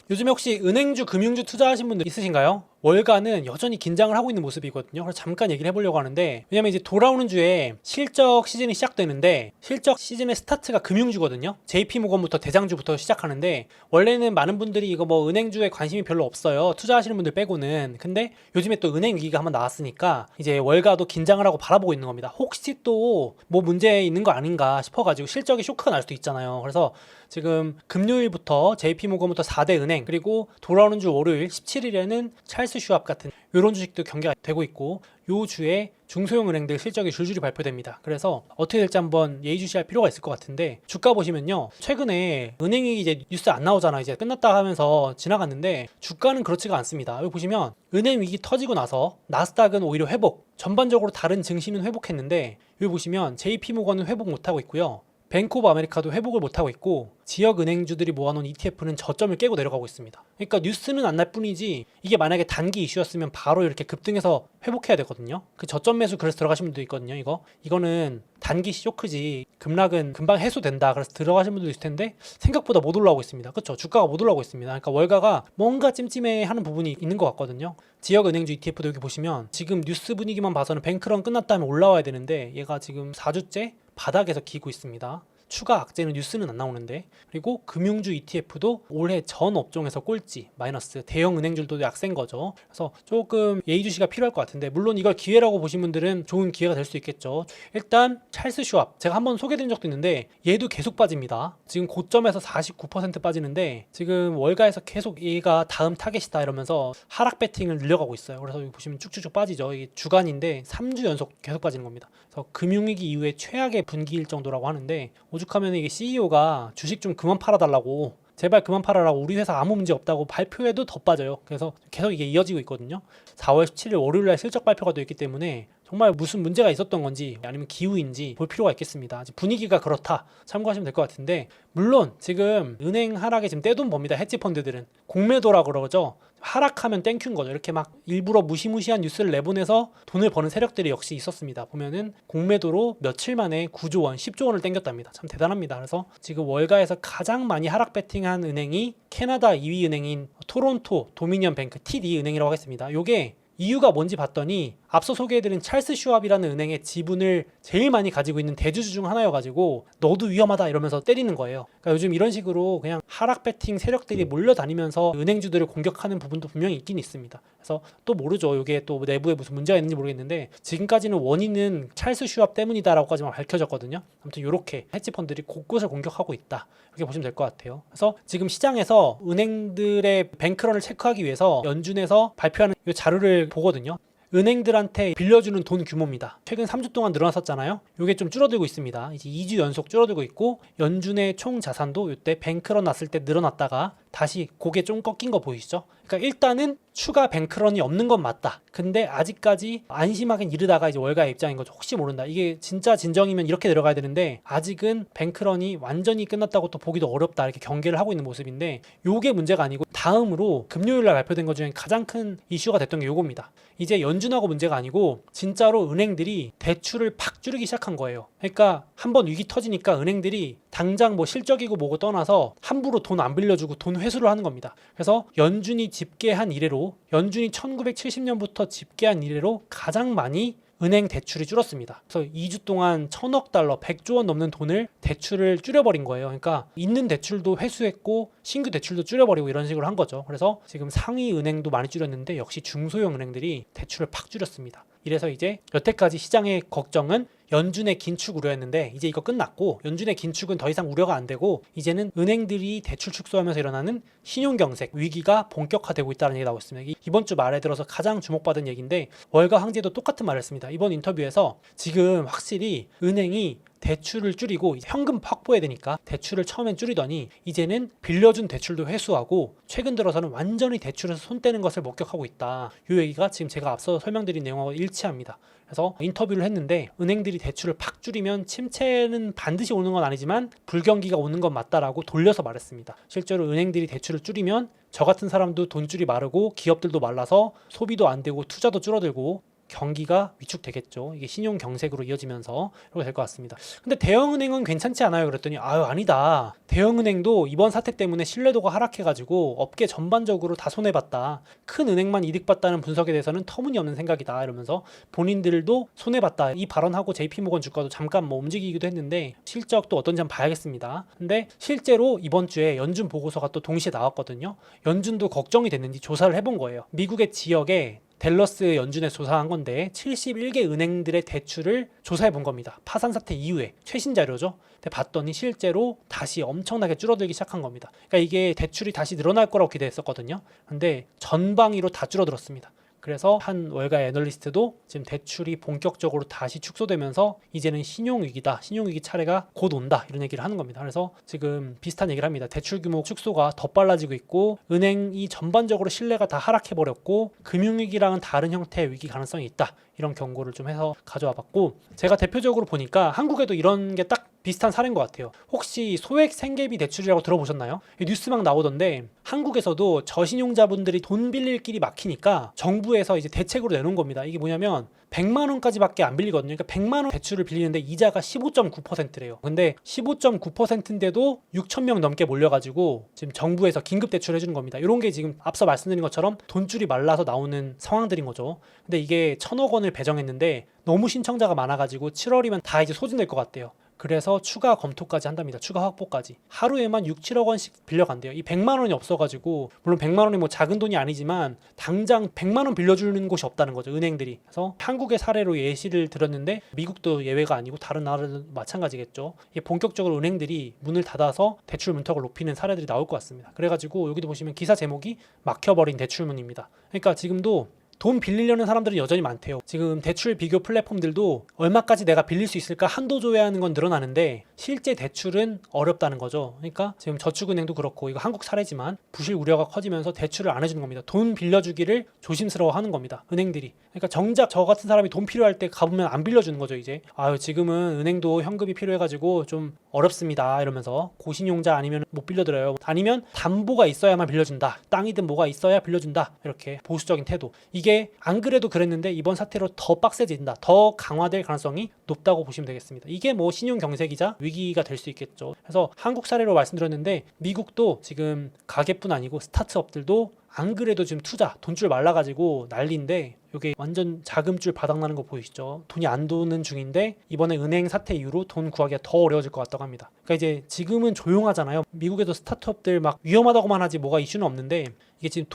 요즘에 혹시 은행주, 금융주 투자하신 분들 있으신가요? 월가는 여전히 긴장을 하고 있는 모습이거든요. 그래서 잠깐 얘기를 해보려고 하는데, 왜냐면 이제 돌아오는 주에 실적 시즌이 시작되는데, 실적 시즌의 스타트가 금융주거든요. JP모건부터 대장주부터 시작하는데, 원래는 많은 분들이 이거 뭐 은행주에 관심이 별로 없어요. 투자하시는 분들 빼고는. 근데 요즘에 또 은행 위기가 한번 나왔으니까 이제 월가도 긴장을 하고 바라보고 있는 겁니다. 혹시 또 뭐 문제 있는 거 아닌가 싶어가지고 실적이 쇼크가 날 수도 있잖아요. 그래서 지금 금요일부터 JP모건부터 4대 은행, 그리고 돌아오는 주 월요일 17일에는 찰스 슈왑 같은 이런 주식도 경기가 되고 있고, 요 주에 중소형 은행들 실적이 줄줄이 발표됩니다. 그래서 어떻게 될지 한번 예의주시할 필요가 있을 것 같은데, 주가 보시면요, 최근에 은행이 이제 뉴스 안 나오잖아, 이제 끝났다 하면서 지나갔는데 주가는 그렇지가 않습니다. 여기 보시면 은행 위기 터지고 나서 나스닥은 오히려 회복, 전반적으로 다른 증시는 회복했는데, 여기 보시면 JP모건은 회복 못하고 있고요, 뱅크 오브 아메리카도 회복을 못하고 있고, 지역 은행주들이 모아놓은 ETF는 저점을 깨고 내려가고 있습니다. 그러니까 뉴스는 안 날 뿐이지, 이게 만약에 단기 이슈였으면 바로 이렇게 급등해서 회복해야 되거든요. 그 저점 매수 그래서 들어가신 분도 있거든요. 이거는 단기 쇼크지, 급락은 금방 해소된다 그래서 들어가신 분도 있을 텐데 생각보다 못 올라오고 있습니다. 그렇죠? 주가가 못 올라오고 있습니다. 그러니까 월가가 뭔가 찜찜해하는 부분이 있는 것 같거든요. 지역 은행주 ETF도 여기 보시면 지금 뉴스 분위기만 봐서는 뱅크런 끝났다면 올라와야 되는데, 얘가 지금 4주째 바닥에서 기고 있습니다. 추가 악재는 뉴스는 안 나오는데, 그리고 금융주 ETF도 올해 전 업종에서 꼴찌, 마이너스, 대형 은행들도 약세인 거죠. 그래서 조금 예의주시가 필요할 것 같은데, 물론 이걸 기회라고 보신 분들은 좋은 기회가 될 수 있겠죠. 일단 찰스 슈왑, 제가 한번 소개드린 적도 있는데 얘도 계속 빠집니다. 지금 고점에서 49% 빠지는데 지금 월가에서 계속 얘가 다음 타겟이다 이러면서 하락 배팅을 늘려가고 있어요. 그래서 여기 보시면 쭉쭉쭉 빠지죠. 이게 주간인데 3주 연속 계속 빠지는 겁니다. 그래서 금융위기 이후에 최악의 분기일 정도라고 하는데, 오죽하면 이게 CEO가 주식 좀 그만 팔아달라고, 제발 그만 팔아라고, 우리 회사 아무 문제 없다고 발표해도 더 빠져요. 그래서 계속 이게 이어지고 있거든요. 4월 17일 월요일날 실적 발표가 되어 있기 때문에 정말 무슨 문제가 있었던 건지 아니면 기후인지 볼 필요가 있겠습니다. 분위기가 그렇다 참고하시면 될 것 같은데, 물론 지금 은행 하락에 지금 떼돈 법니다. 헤지펀드들은 공매도라 그러죠. 하락하면 땡큐인 거죠. 이렇게 막 일부러 무시무시한 뉴스를 내보내서 돈을 버는 세력들이 역시 있었습니다. 보면은 공매도로 며칠 만에 9조 원, 10조 원을 땡겼답니다. 참 대단합니다. 그래서 지금 월가에서 가장 많이 하락 배팅한 은행이 캐나다 2위 은행인 토론토 도미니언 뱅크 TD 은행이라고 하겠습니다. 요게 이유가 뭔지 봤더니 앞서 소개해드린 찰스 슈왑이라는 은행의 지분을 제일 많이 가지고 있는 대주주 중 하나여가지고 너도 위험하다 이러면서 때리는 거예요. 그러니까 요즘 이런 식으로 그냥 하락 배팅 세력들이 몰려다니면서 은행주들을 공격하는 부분도 분명히 있긴 있습니다. 그래서 또 모르죠. 이게 또 내부에 무슨 문제가 있는지 모르겠는데, 지금까지는 원인은 찰스 슈왑 때문이다라고까지만 밝혀졌거든요. 아무튼 이렇게 헤지펀드들이 곳곳을 공격하고 있다, 이렇게 보시면 될 것 같아요. 그래서 지금 시장에서 은행들의 뱅크런을 체크하기 위해서 연준에서 발표하는 이 자료를 보거든요. 은행들한테 빌려주는 돈 규모입니다. 최근 3주 동안 늘어났었잖아요. 이게 좀 줄어들고 있습니다. 이제 2주 연속 줄어들고 있고, 연준의 총 자산도 이때 뱅크런 났을 때 늘어났다가 다시 고개 좀 꺾인 거 보이시죠? 그러니까 일단은 추가 뱅크런이 없는 건 맞다. 근데 아직까지 안심하긴 이르다가 이제 월가의 입장인 거죠. 혹시 모른다. 이게 진짜 진정이면 이렇게 내려가야 되는데 아직은 뱅크런이 완전히 끝났다고 또 보기도 어렵다, 이렇게 경계를 하고 있는 모습인데, 요게 문제가 아니고 다음으로 금요일날 발표된 것 중에 가장 큰 이슈가 됐던 게 요겁니다. 이제 연준하고 문제가 아니고 진짜로 은행들이 대출을 팍 줄이기 시작한 거예요. 그러니까 한번 위기 터지니까 은행들이 당장 뭐 실적이고 뭐고 떠나서 함부로 돈 안 빌려주고 돈 회수를 하는 겁니다. 그래서 연준이 집계한 이래로, 연준이 1970년부터 집계한 이래로 가장 많이 은행 대출이 줄었습니다. 그래서 2주 동안 1000억 달러, 100조 원 넘는 돈을 대출을 줄여버린 거예요. 그러니까 있는 대출도 회수했고 신규 대출도 줄여버리고 이런 식으로 한 거죠. 그래서 지금 상위 은행도 많이 줄였는데 역시 중소형 은행들이 대출을 팍 줄였습니다. 이래서 이제 여태까지 시장의 걱정은 연준의 긴축 우려였는데, 이제 이거 끝났고 연준의 긴축은 더 이상 우려가 안 되고 이제는 은행들이 대출 축소하면서 일어나는 신용경색 위기가 본격화되고 있다는 얘기가 나오고 있습니다. 이번 주 말에 들어서 가장 주목받은 얘기인데, 월가 황제도 똑같은 말을 했습니다. 이번 인터뷰에서 지금 확실히 은행이 대출을 줄이고 현금 확보해야 되니까 대출을 처음엔 줄이더니 이제는 빌려준 대출도 회수하고 최근 들어서는 완전히 대출에서 손 떼는 것을 목격하고 있다. 이 얘기가 지금 제가 앞서 설명드린 내용하고 일치합니다. 그래서 인터뷰를 했는데, 은행들이 대출을 팍 줄이면 침체는 반드시 오는 건 아니지만 불경기가 오는 건 맞다라고 돌려서 말했습니다. 실제로 은행들이 대출을 줄이면 저 같은 사람도 돈줄이 마르고 기업들도 말라서 소비도 안 되고 투자도 줄어들고 경기가 위축되겠죠. 이게 신용 경색으로 이어지면서 이렇게 될 것 같습니다. 근데 대형은행은 괜찮지 않아요? 그랬더니 아니다. 대형은행도 이번 사태 때문에 신뢰도가 하락해가지고 업계 전반적으로 다 손해봤다. 큰 은행만 이득봤다는 분석에 대해서는 터무니없는 생각이다. 이러면서 본인들도 손해봤다. 이 발언하고 JP모건 주가도 잠깐 뭐 움직이기도 했는데 실적도 어떤지 한번 봐야겠습니다. 근데 실제로 이번 주에 연준 보고서가 또 동시에 나왔거든요. 연준도 걱정이 됐는지 조사를 해본 거예요. 미국의 지역에 댈러스 연준에 조사한 건데 71개 은행들의 대출을 조사해 본 겁니다. 파산 사태 이후에 최신 자료죠. 근데 봤더니 실제로 다시 엄청나게 줄어들기 시작한 겁니다. 그러니까 이게 대출이 다시 늘어날 거라고 기대했었거든요. 근데 전방위로 다 줄어들었습니다. 그래서 한 월가 애널리스트도 지금 대출이 본격적으로 다시 축소되면서 이제는 신용위기다. 신용위기 차례가 곧 온다. 이런 얘기를 하는 겁니다. 그래서 지금 비슷한 얘기를 합니다. 대출 규모 축소가 더 빨라지고 있고 은행이 전반적으로 신뢰가 다 하락해버렸고 금융위기랑은 다른 형태의 위기 가능성이 있다. 이런 경고를 좀 해서 가져와 봤고 제가 대표적으로 보니까 한국에도 이런 게 딱 비슷한 사례인 것 같아요. 혹시 소액 생계비 대출이라고 들어보셨나요? 뉴스 막 나오던데 한국에서도 저신용자분들이 돈 빌릴 길이 막히니까 정부에서 이제 대책으로 내놓은 겁니다. 이게 뭐냐면 100만 원까지밖에 안 빌리거든요. 그러니까 100만 원 대출을 빌리는데 이자가 15.9%래요. 근데 15.9%인데도 6천 명 넘게 몰려가지고 지금 정부에서 긴급 대출을 해주는 겁니다. 이런 게 지금 앞서 말씀드린 것처럼 돈줄이 말라서 나오는 상황들인 거죠. 근데 이게 1,000억 원을 배정했는데 너무 신청자가 많아가지고 7월이면 다 이제 소진될 것 같대요. 그래서 추가 검토까지 한답니다. 추가 확보까지. 하루에만 6, 7억 원씩 빌려간대요. 이 100만 원이 없어가지고 물론 100만 원이 뭐 작은 돈이 아니지만 당장 100만 원 빌려주는 곳이 없다는 거죠. 은행들이. 그래서 한국의 사례로 예시를 들었는데 미국도 예외가 아니고 다른 나라도 마찬가지겠죠. 이게 본격적으로 은행들이 문을 닫아서 대출 문턱을 높이는 사례들이 나올 것 같습니다. 그래가지고 여기도 보시면 기사 제목이 막혀버린 대출문입니다. 그러니까 지금도 돈 빌리려는 사람들은 여전히 많대요. 지금 대출 비교 플랫폼들도 얼마까지 내가 빌릴 수 있을까 한도 조회하는 건 늘어나는데 실제 대출은 어렵다는 거죠. 그러니까 지금 저축은행도 그렇고 이거 한국 사례지만 부실 우려가 커지면서 대출을 안 해주는 겁니다. 돈 빌려주기를 조심스러워하는 겁니다. 은행들이. 그러니까 정작 저 같은 사람이 돈 필요할 때 가보면 안 빌려주는 거죠. 이제 지금은 은행도 현금이 필요해가지고 좀 어렵습니다. 이러면서 고신용자 아니면 못 빌려드려요. 아니면 담보가 있어야만 빌려준다. 땅이든 뭐가 있어야 빌려준다. 이렇게 보수적인 태도. 이게 안 그래도 그랬는데 이번 사태로 더 빡세진다. 더 강화될 가능성이 높다고 보시면 되겠습니다. 이게 뭐 신용 경색이자 위기가 될 수 있겠죠. 그래서 한국 사례로 말씀드렸는데 미국도 지금 가게뿐 아니고 스타트업들도 안 그래도 지금 투자 돈줄 말라가지고 난리인데 이게 완전 자금줄 바닥나는 거 보이시죠? 돈이 안 도는 중인데 이번에 은행 사태 이후로 돈 구하기가 더 어려워질 것 같다고 합니다. 그러니까 이제 지금은 조용하잖아요. 미국에도 스타트업들 막 위험하다고만 하지 뭐가 이슈는 없는데 이게 지금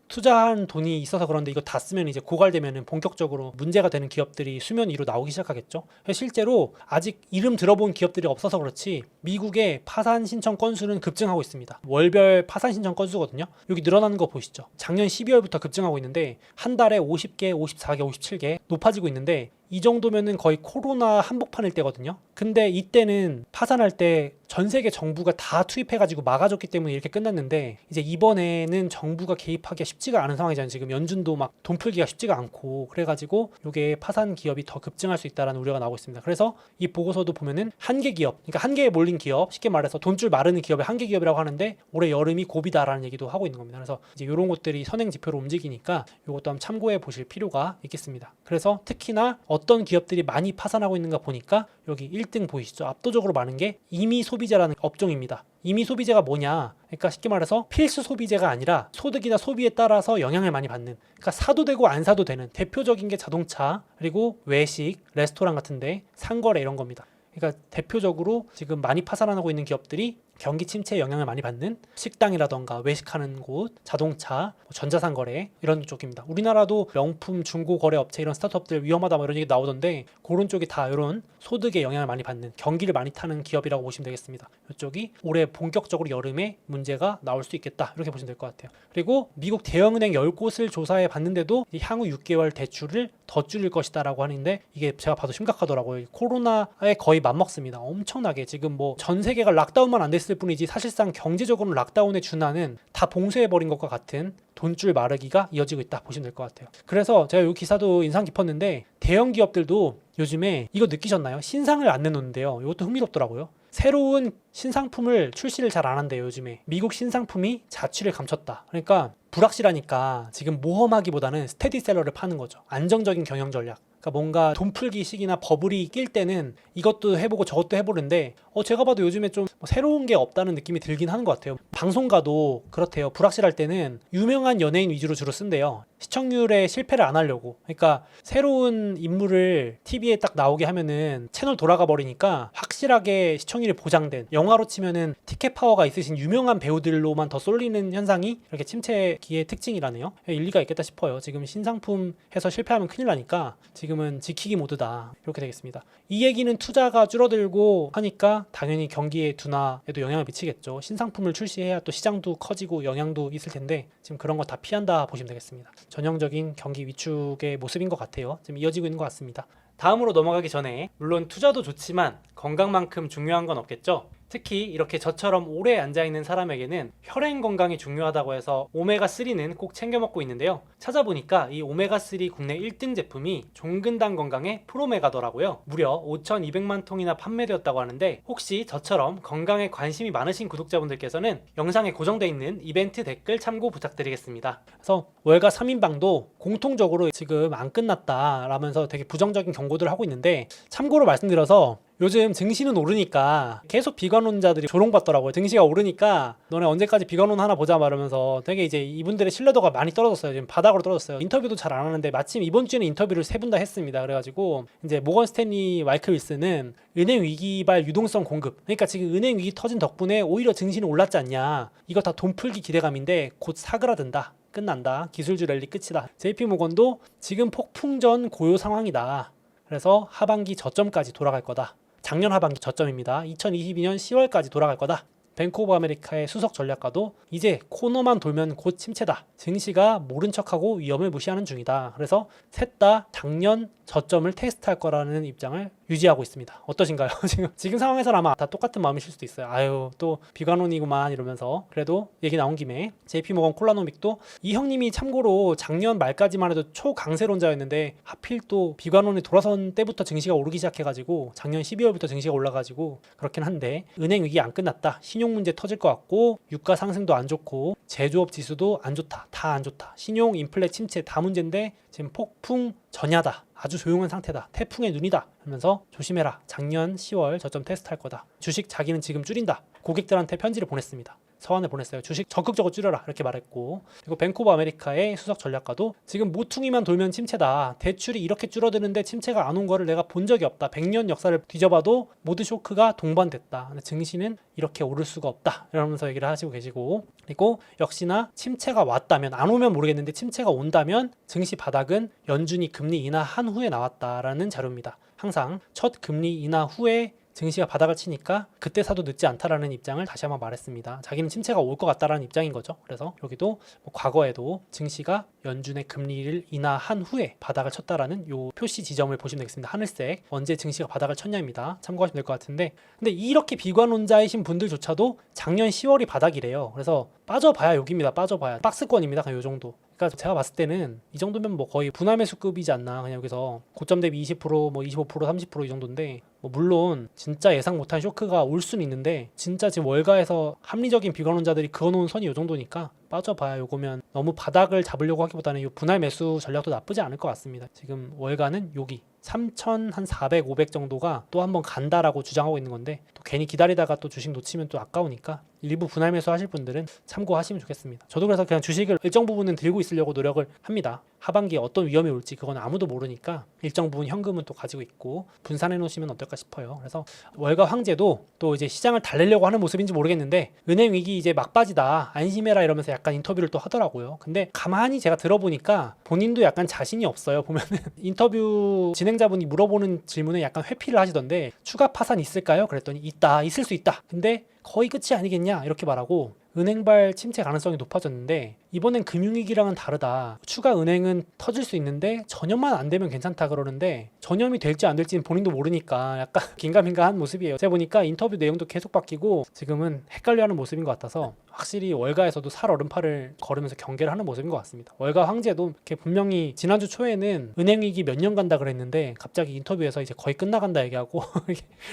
투자한 돈이 있어서 그런데 이거 다 쓰면 이제 고갈되면은 본격적으로 문제가 되는 기업들이 수면 위로 나오기 시작하겠죠. 실제로 아직 이름 들어본 기업들이 없어서 그렇지 미국의 파산 신청 건수는 급증하고 있습니다. 월별 파산 신청 건수거든요. 여기 늘어나는 거 보시죠. 작년 12월부터 급증하고 있는데 한 달에 50개, 54개, 57개 높아지고 있는데 이 정도면은 거의 코로나 한복판일 때거든요. 근데 이때는 파산할 때 전 세계 정부가 다 투입해가지고 막아줬기 때문에 이렇게 끝났는데 이제 이번에는 정부가 개입하기가 쉽지가 않은 상황이잖아요. 지금 연준도 막 돈 풀기가 쉽지가 않고 그래가지고 이게 파산 기업이 더 급증할 수 있다는 우려가 나오고 있습니다. 그래서 이 보고서도 보면은 한계 기업, 그러니까 한계에 몰린 기업, 쉽게 말해서 돈줄 마르는 기업의 한계 기업이라고 하는데 올해 여름이 고비다라는 얘기도 하고 있는 겁니다. 그래서 이제 이런 것들이 선행 지표로 움직이니까 이것도 한번 참고해 보실 필요가 있겠습니다. 그래서 특히나 어떤 기업들이 많이 파산하고 있는가 보니까 여기 1등 보이시죠? 압도적으로 많은 게 이미 소비재라는 업종입니다. 이미 소비재가 뭐냐? 그러니까 쉽게 말해서 필수 소비재가 아니라 소득이나 소비에 따라서 영향을 많이 받는, 그러니까 사도 되고 안 사도 되는 대표적인 게 자동차, 그리고 외식, 레스토랑 같은데 상거래 이런 겁니다. 그러니까 대표적으로 지금 많이 파산하고 있는 기업들이 경기 침체에 영향을 많이 받는 식당이라던가 외식하는 곳, 자동차, 전자상거래 이런 쪽입니다. 우리나라도 명품 중고거래 업체 이런 스타트업들 위험하다 뭐 이런 얘기 나오던데 그런 쪽이 다 이런 소득에 영향을 많이 받는 경기를 많이 타는 기업이라고 보시면 되겠습니다. 이쪽이 올해 본격적으로 여름에 문제가 나올 수 있겠다 이렇게 보시면 될 것 같아요. 그리고 미국 대형은행 10곳을 조사해 봤는데도 향후 6개월 대출을 더 줄일 것이다 라고 하는데 이게 제가 봐도 심각하더라고요. 코로나에 거의 맞먹습니다. 엄청나게 지금 뭐 전 세계가 락다운만 안 됐을 뿐이지 사실상 경제적으로는 락다운의 준하는 다 봉쇄해버린 것과 같은 돈줄 마르기가 이어지고 있다 보시면 될 것 같아요. 그래서 제가 이 기사도 인상 깊었는데 대형 기업들도 요즘에 이거 느끼셨나요? 신상을 안 내놓는데요. 이것도 흥미롭더라고요. 새로운 신상품을 출시를 잘 안 한대요. 요즘에 미국 신상품이 자취를 감췄다. 그러니까 불확실하니까 지금 모험하기보다는 스테디셀러를 파는 거죠. 안정적인 경영 전략. 그러니까 뭔가 돈풀기 시기나 버블이 낄 때는 이것도 해보고 저것도 해보는데 제가 봐도 요즘에 좀 새로운 게 없다는 느낌이 들긴 하는 것 같아요. 방송가도 그렇대요. 불확실할 때는 유명한 연예인 위주로 주로 쓴대요. 시청률에 실패를 안 하려고. 그러니까 새로운 인물을 TV에 딱 나오게 하면은 채널 돌아가 버리니까 확실하게 시청률이 보장된, 영화로 치면은 티켓 파워가 있으신 유명한 배우들로만 더 쏠리는 현상이 이렇게 침체기의 특징이라네요. 일리가 있겠다 싶어요. 지금 신상품 해서 실패하면 큰일 나니까 지금은 지키기 모드다, 이렇게 되겠습니다. 이 얘기는 투자가 줄어들고 하니까 당연히 경기의 둔화에도 영향을 미치겠죠. 신상품을 출시해야 또 시장도 커지고 영향도 있을 텐데 지금 그런 거 다 피한다 보시면 되겠습니다. 전형적인 경기 위축의 모습인 것 같아요. 지금 이어지고 있는 것 같습니다. 다음으로 넘어가기 전에 물론 투자도 좋지만 건강만큼 중요한 건 없겠죠. 특히 이렇게 저처럼 오래 앉아있는 사람에게는 혈행 건강이 중요하다고 해서 오메가3는 꼭 챙겨 먹고 있는데요. 찾아보니까 이 오메가3 국내 1등 제품이 종근당 건강의 프로메가더라고요. 무려 5,200만 통이나 판매되었다고 하는데 혹시 저처럼 건강에 관심이 많으신 구독자분들께서는 영상에 고정되어 있는 이벤트 댓글 참고 부탁드리겠습니다. 그래서 월가 3인방도 공통적으로 지금 안 끝났다 라면서 되게 부정적인 경고들을 하고 있는데, 참고로 말씀드려서 요즘 증시는 오르니까 계속 비관론자들이 조롱받더라고요. 증시가 오르니까 너네 언제까지 비관론 하나 보자 말하면서 되게 이제 이분들의 신뢰도가 많이 떨어졌어요. 지금 바닥으로 떨어졌어요. 인터뷰도 잘 안 하는데 마침 이번 주에는 인터뷰를 3분 다 했습니다. 그래가지고 이제 모건 스탠리 마이클 윌슨은 은행 위기발 유동성 공급, 그러니까 지금 은행 위기 터진 덕분에 오히려 증시는 올랐지 않냐, 이거 다 돈 풀기 기대감인데 곧 사그라든다, 끝난다, 기술주 랠리 끝이다. JP모건도 지금 폭풍전 고요 상황이다. 그래서 하반기 저점까지 돌아갈 거다. 작년 하반기 저점입니다. 2022년 10월까지 돌아갈 거다. 뱅크 오브 아메리카의 수석 전략가도 이제 코너만 돌면 곧 침체다. 증시가 모른 척하고 위험을 무시하는 중이다. 그래서 셋 다 작년 저점을 테스트할 거라는 입장을 유지하고 있습니다. 어떠신가요? 지금 상황에서는 아마 다 똑같은 마음이실 수도 있어요. 아유, 또 비관론이구만 이러면서. 그래도 얘기 나온 김에 JP모건 콜라노믹도 이 형님이 참고로 작년 말까지만 해도 초강세론자였는데 하필 또 비관론이 돌아선 때부터 증시가 오르기 시작해가지고 작년 12월부터 증시가 올라가지고 그렇긴 한데, 은행 위기 안 끝났다, 신용 문제 터질 것 같고, 유가 상승도 안 좋고, 제조업 지수도 안 좋다, 다 안 좋다, 신용 인플레 침체 다 문제인데 지금 폭풍 전야다, 아주 조용한 상태다, 태풍의 눈이다 하면서 조심해라, 작년 10월 저점 테스트할 거다, 주식 자기는 지금 줄인다, 고객들한테 편지를 보냈습니다. 서한을 보냈어요. 주식 적극적으로 줄여라, 이렇게 말했고, 그리고 뱅크 오브 아메리카의 수석 전략가도 지금 모퉁이만 돌면 침체다, 대출이 이렇게 줄어드는데 침체가 안 온 거를 내가 본 적이 없다, 100년 역사를 뒤져봐도 모두 쇼크가 동반됐다, 근데 증시는 이렇게 오를 수가 없다, 이러면서 얘기를 하시고 계시고, 그리고 역시나 침체가 왔다면, 안 오면 모르겠는데 침체가 온다면 증시 바닥은 연준이 금리 인하한 후에 나왔다라는 자료입니다. 항상 첫 금리 인하 후에 증시가 바닥을 치니까 그때 사도 늦지 않다라는 입장을 다시 한번 말했습니다. 자기는 침체가 올 것 같다라는 입장인 거죠. 그래서 여기도 과거에도 증시가 연준의 금리를 인하한 후에 바닥을 쳤다라는 요 표시 지점을 보시면 되겠습니다. 하늘색, 언제 증시가 바닥을 쳤냐입니다. 참고하시면 될 것 같은데, 근데 이렇게 비관론자이신 분들조차도 작년 10월이 바닥이래요. 그래서 빠져봐야 여기입니다. 빠져봐야 박스권입니다. 그냥 요 정도. 그러니까 제가 봤을 때는 이 정도면 뭐 거의 분할 매수급이지 않나. 그냥 여기서 고점 대비 20%, 뭐 25%, 30%이 정도인데, 뭐 물론 진짜 예상 못한 쇼크가 올 수는 있는데, 진짜 지금 월가에서 합리적인 비관론자들이 그어놓은 선이 이 정도니까 빠져봐야 요거면, 너무 바닥을 잡으려고 하기보다는 이 분할 매수 전략도 나쁘지 않을 것 같습니다. 지금 월가는 여기 3,400, 500 정도가 또 한번 간다라고 주장하고 있는 건데, 또 괜히 기다리다가 또 주식 놓치면 또 아까우니까 일부 분할 매수 하실 분들은 참고하시면 좋겠습니다. 저도 그래서 그냥 주식을 일정 부분은 들고 있으려고 노력을 합니다. 하반기에 어떤 위험이 올지 그건 아무도 모르니까 일정 부분 현금은 또 가지고 있고 분산해 놓으시면 어떨까 싶어요. 그래서 월가 황제도 또 이제 시장을 달래려고 하는 모습인지 모르겠는데, 은행 위기 이제 막바지다, 안심해라 이러면서 약간 인터뷰를 또 하더라고요. 근데 가만히 제가 들어보니까 본인도 약간 자신이 없어요. 보면은 인터뷰 진행자분이 물어보는 질문에 약간 회피를 하시던데, 추가 파산 있을까요? 그랬더니 있다, 있을 수 있다. 근데 거의 끝이 아니겠냐 이렇게 말하고 은행발 침체 가능성이 높아졌는데 이번엔 금융위기랑은 다르다. 추가 은행은 터질 수 있는데 전염만 안 되면 괜찮다 그러는데 전염이 될지 안 될지는 본인도 모르니까 약간 긴가민가한 모습이에요. 제가 보니까 인터뷰 내용도 계속 바뀌고 지금은 헷갈려하는 모습인 것 같아서 확실히 월가에서도 살얼음팔을 걸으면서 경계를 하는 모습인 것 같습니다. 월가 황제도 이렇게 분명히 지난주 초에는 은행위기 몇 년 간다 그랬는데 갑자기 인터뷰에서 이제 거의 끝나간다 얘기하고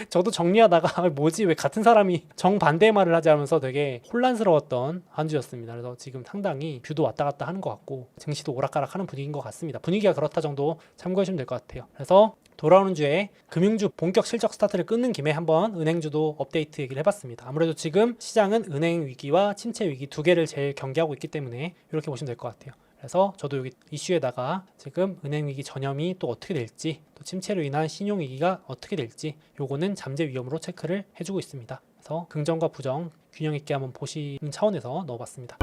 저도 정리하다가 뭐지 왜 같은 사람이 정반대의 말을 하지 하면서 되게 혼란스러웠던 한 주였습니다. 그래서 지금 상당히 뷰도 왔다 갔다 하는 것 같고 증시도 오락가락하는 분위기인 것 같습니다. 분위기가 그렇다 정도 참고하시면 될 것 같아요. 그래서 돌아오는 주에 금융주 본격 실적 스타트를 끊는 김에 한번 은행주도 업데이트 얘기를 해봤습니다. 아무래도 지금 시장은 은행 위기와 침체 위기 두 개를 제일 경계하고 있기 때문에 이렇게 보시면 될 것 같아요. 그래서 저도 여기 이슈에다가 지금 은행 위기 전염이 또 어떻게 될지 또 침체로 인한 신용 위기가 어떻게 될지 요거는 잠재 위험으로 체크를 해주고 있습니다. 그래서 긍정과 부정 균형 있게 한번 보시는 차원에서 넣어봤습니다.